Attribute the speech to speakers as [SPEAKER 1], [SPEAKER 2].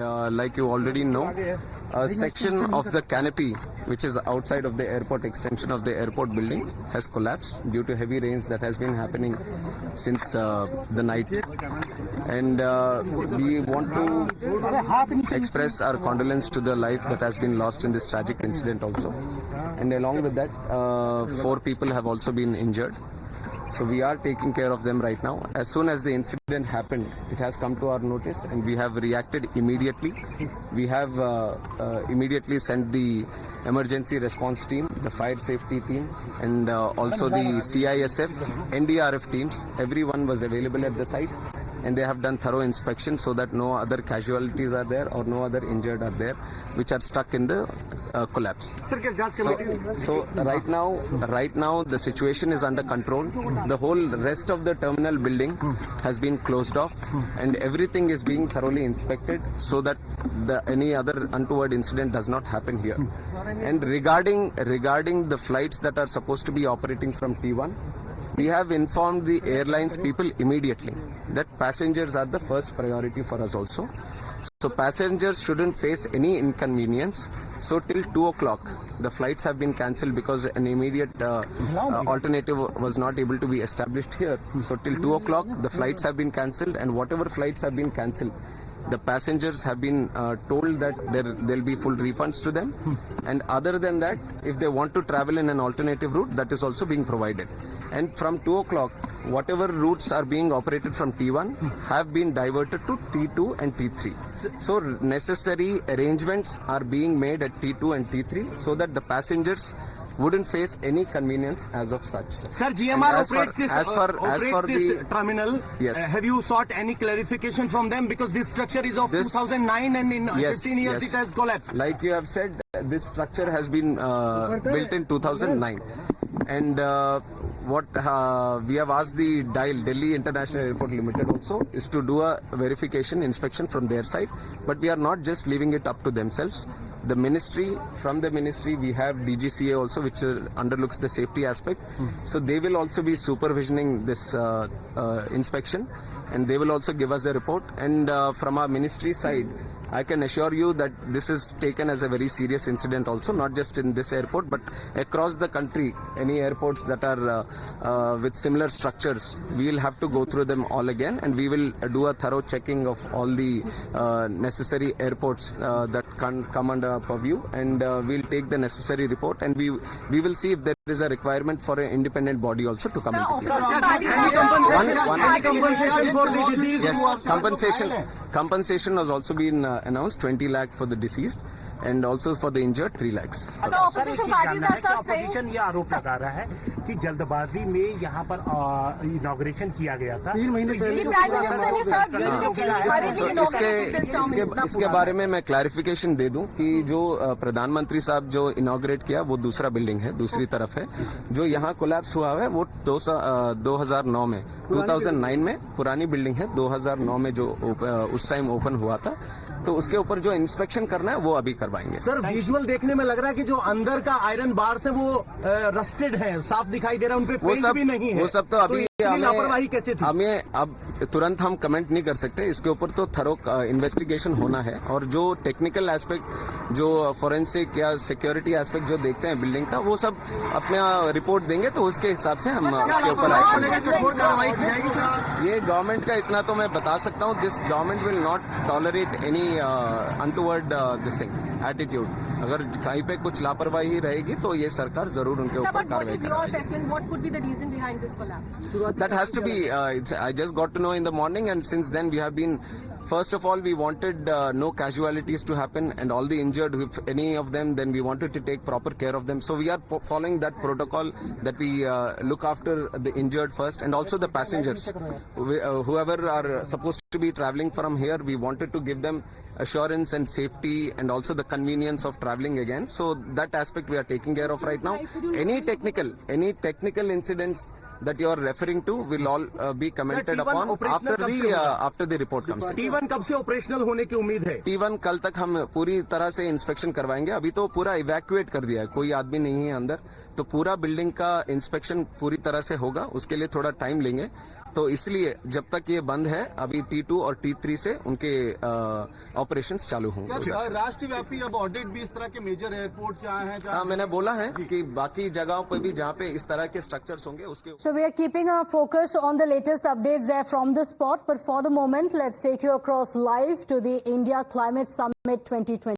[SPEAKER 1] Like you already know, a section of the canopy which is outside of the airport extension of the airport building has collapsed due to heavy rains that has been happening since the night. And we want to express our condolence to the life that has been lost in this tragic incident also. And along with that, 4 people have also been injured. So we are taking care of them right now. As soon as the incident happened, it has come to our notice and we have reacted immediately. We have immediately sent the emergency response team, the fire safety team, and also the CISF, NDRF teams. Everyone was available at the site and they have done thorough inspection so that no other casualties are there or no other injured are there which are stuck in the collapse. So right now the situation is under control. The whole rest of the terminal building has been closed off and everything is being thoroughly inspected so that any other untoward incident does not happen here. And regarding the flights that are supposed to be operating from T1, we have informed the airlines people immediately that passengers are the first priority for us also. So passengers shouldn't face any inconvenience. So till 2 o'clock, the flights have been cancelled because an immediate alternative was not able to be established here. So till 2 o'clock, the flights have been cancelled, and whatever flights have been cancelled, the passengers have been told that there'll be full refunds to them. And other than that, if they want to travel in an alternative route, that is also being provided. And from 2 o'clock, whatever routes are being operated from T1 have been diverted to T2 and T3. So necessary arrangements are being made at T2 and T3 so that the passengers wouldn't face any convenience as of such.
[SPEAKER 2] Sir, GMR operates this terminal.
[SPEAKER 1] Yes.
[SPEAKER 2] Have you sought any clarification from them? Because this structure is of 2009 and in 15 years it has collapsed.
[SPEAKER 1] Like you have said, this structure has been built in 2009. And what we have asked the DIAL, Delhi International Airport Limited also, is to do a verification inspection from their side. But we are not just leaving it up to themselves. The ministry, from the ministry, we have DGCA also, which underlooks the safety aspect. So they will also be supervisioning this inspection, and they will also give us a report. And from our ministry side, I can assure you that this is taken as a very serious incident also, not just in this airport, but across the country. Any airports that are with similar structures, we will have to go through them all again, and we will do a thorough checking of all the necessary airports that can come under our purview, and we'll take the necessary report, and we will see if there is a requirement for an independent body also to come into play. Yes, compensation has also been announced, 20 lakh for the deceased, and also for the injured 3 lakhs.
[SPEAKER 3] Opposition ये आरोप लगा रहा है कि जल्दबाजी में यहाँ पर इनॉग्रेशन किया गया था। 3 महीने पहले
[SPEAKER 1] तो इसके बारे में मैं क्लैरिफिकेशन दे दूं कि जो प्रधानमंत्री साहब जो इनॉग्रेट किया वो दूसरा बिल्डिंग है, दूसरी तरफ है। जो यहाँ कोलैप्स हुआ है वो 2009 में पुरानी बिल्डिंग है, 2009 में जो उस टाइम ओपन हुआ था। तो उसके ऊपर जो इंस्पेक्शन करना है वो अभी करवाएंगे।
[SPEAKER 2] सर, विजुअल देखने में लग रहा है कि जो अंदर का आयरन बार्स है वो रस्टेड है, साफ दिखाई दे रहा है, उनपे पेंट भी नहीं है।
[SPEAKER 1] वो सब तो अभी
[SPEAKER 2] लापरवाही कैसे थी?
[SPEAKER 1] हमें अब तुरंत हम कमेंट नहीं कर सकते, इसके ऊपर तो थरो इन्वेस्टिगेशन होना है। और जो टेक्निकल एस्पेक्ट, जो फोरेंसिक या सिक्योरिटी एस्पेक्ट जो देखते हैं बिल्डिंग का, वो सब अपना रिपोर्ट देंगे तो उसके हिसाब से हम उसके ऊपर ये गवर्नमेंट का इतना तो मैं बता सकता हूँ, this government will not tolerate any untoward this thing attitude. अगर कहीं पे कुछ लापरवाही रहेगी तो ये सरकार जरूर उनके ऊपर कार्रवाई करेगी। That has to be, I just got to know in the morning, and since then we have been, first of all we wanted no casualties to happen, and all the injured, if any of them, then we wanted to take proper care of them. So we are following that protocol that we look after the injured first, and also the passengers. Whoever are supposed to be traveling from here, we wanted to give them assurance and safety and also the convenience of traveling again. So that aspect we are taking care of right now. Any technical incidents that you are referring to will all be commented upon after the report comes in.
[SPEAKER 2] T1 कब से operational होने की उम्मीद है?
[SPEAKER 1] T1 कल तक हम पूरी तरह से इंस्पेक्शन करवाएंगे। अभी तो पूरा इवैक्यूएट कर दिया है, कोई आदमी नहीं है अंदर, तो पूरा बिल्डिंग का इंस्पेक्शन पूरी तरह से होगा। उसके लिए थोड़ा टाइम लेंगे, तो इसलिए जब तक ये बंद है अभी T2 और T3 से उनके ऑपरेशंस चालू होंगे।
[SPEAKER 2] राष्ट्रव्यापी अब ऑडिट भी इस तरह के मेजर एयरपोर्ट जहाँ हैं
[SPEAKER 1] हाँ, मैंने बोला है कि बाकी जगहों पे भी जहाँ पे इस तरह के स्ट्रक्चर्स होंगे उसके
[SPEAKER 4] So we are keeping our focus on the latest updates there from the spot, but for the moment, let's take you across live to the India Climate Summit 2020.